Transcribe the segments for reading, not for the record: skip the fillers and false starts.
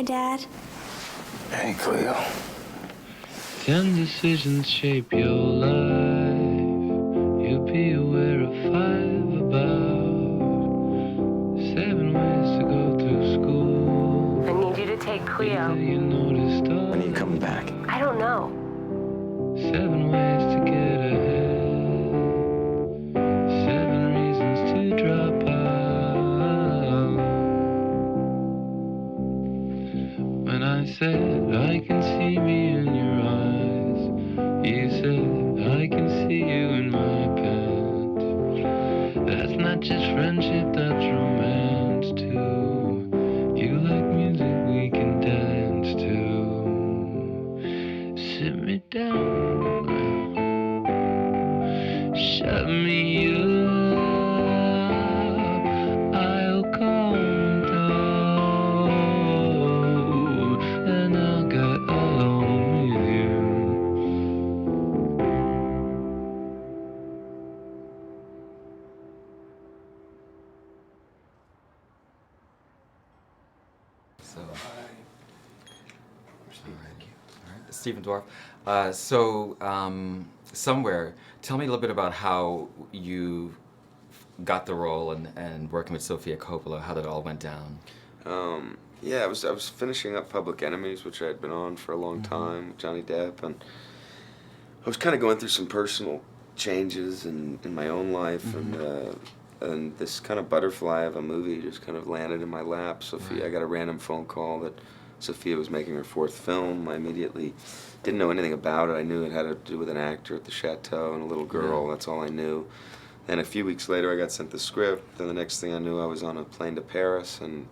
Dad. Hey, Cleo. 10 decisions shape your life. You'll be aware of 5 about 7 ways to go through school. I need you to take Cleo. You noticed all When are you coming back? I don't know. 7 ways to get ahead. 7 reasons to drop out. When I said I can see me in your eyes, you said I can see you in my pants. That's not just friendship, that's romance too. You like music we can dance to. Sit me down, shut me up. I'll calm down, and I'll get along with you. So, Stephen Dorff. Somewhere, tell me a little bit about how you got the role and working with Sofia Coppola, how that all went down. Yeah, I was finishing up Public Enemies, which I had been on for a long time with Johnny Depp, and I was kind of going through some personal changes in my own life, and this kind of butterfly of a movie just kind of landed in my lap. Sofia, I got a random phone call that Sofia was making her 4th film. I immediately didn't know anything about it. I knew it had to do with an actor at the chateau and a little girl. That's all I knew. And a few weeks later, I got sent the script. Then the next thing I knew, I was on a plane to Paris, and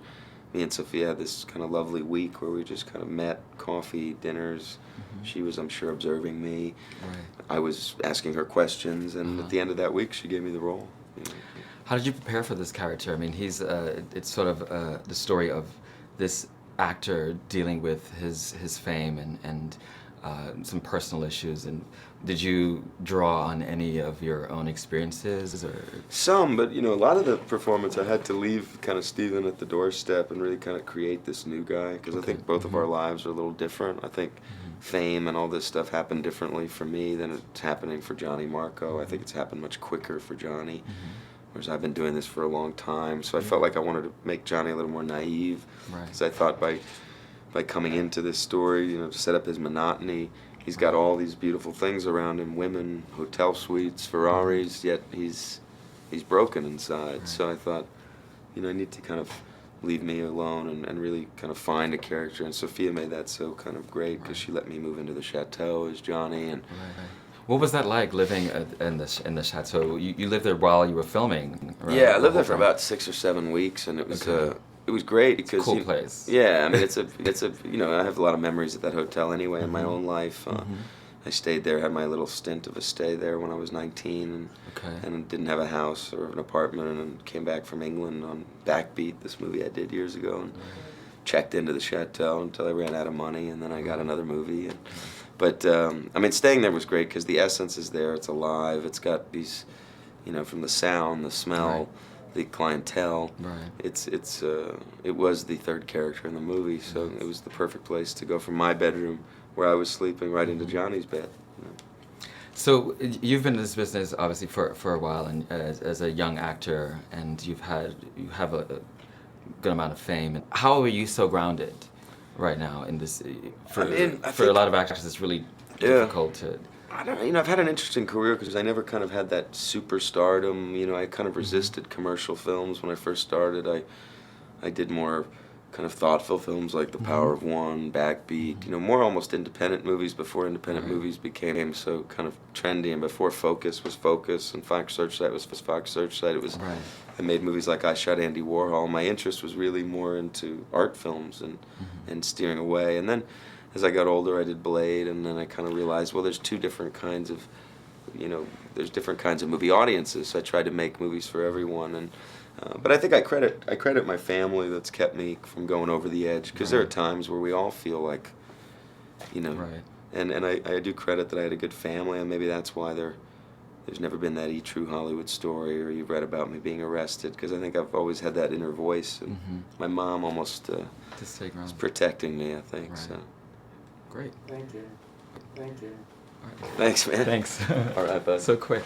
me and Sofia had this kind of lovely week where we just kind of met, coffee, dinners. She was, I'm sure, observing me. I was asking her questions, and at the end of that week, she gave me the role. You know. How did you prepare for this character? I mean, it's sort of the story of this actor dealing with his fame and some personal issues. And did you draw on any of your own experiences? Or? Some, but a lot of the performance I had to leave kind of Stephen at the doorstep and really kind of create this new guy, because I think both of our lives are a little different. I think fame and all this stuff happened differently for me than it's happening for Johnny Marco. I think it's happened much quicker for Johnny. Whereas I've been doing this for a long time, so I felt like I wanted to make Johnny a little more naive. Because I thought by coming into this story, to set up his monotony, he's got all these beautiful things around him, women, hotel suites, Ferraris, yet he's broken inside. So I thought, I need to kind of leave me alone and really kind of find a character. And Sofia made that so kind of great, because she let me move into the chateau as Johnny. And what was that like, living in the chateau? You lived there while you were filming, right? Yeah, I lived there for about 6 or 7 weeks, and it was great because it's a cool place. Yeah, I mean it's a I have a lot of memories at that hotel anyway in my own life. I stayed there, had my little stint of a stay there when I was 19, and didn't have a house or an apartment, and came back from England on Backbeat, this movie I did years ago, and checked into the chateau until I ran out of money, and then I got another movie. But I mean, staying there was great because the essence is there. It's alive. It's got these, from the sound, the smell, the clientele. It was the third character in the movie, so it was the perfect place to go from my bedroom, where I was sleeping, right into Johnny's bed. So you've been in this business obviously for a while, and as a young actor, and you have a good amount of fame. How are you so grounded right now in this? For a lot of actors, it's really difficult to. I don't. I've had an interesting career because I never kind of had that superstardom. I kind of resisted commercial films when I first started. I did more kind of thoughtful films like The Power of One, Backbeat. More almost independent movies before independent movies became so kind of trendy, and before Focus was Focus and Fox Searchlight was Fox Searchlight. It was. I made movies like I Shot Andy Warhol. My interest was really more into art films and steering away. And then as I got older, I did Blade, and then I kind of realized, well, there's two different kinds of, there's different kinds of movie audiences. So I tried to make movies for everyone. And but I think I credit my family that's kept me from going over the edge, because there are times where we all feel like, and I do credit that I had a good family, and maybe that's why they're there's never been that true Hollywood story, or you've read about me being arrested, because I think I've always had that inner voice, and my mom almost To stay is grounded. protecting me, I think. Right. So, Great. Thank you. Thank you. All right. thanks, man. Thanks. All right, bud. So quick.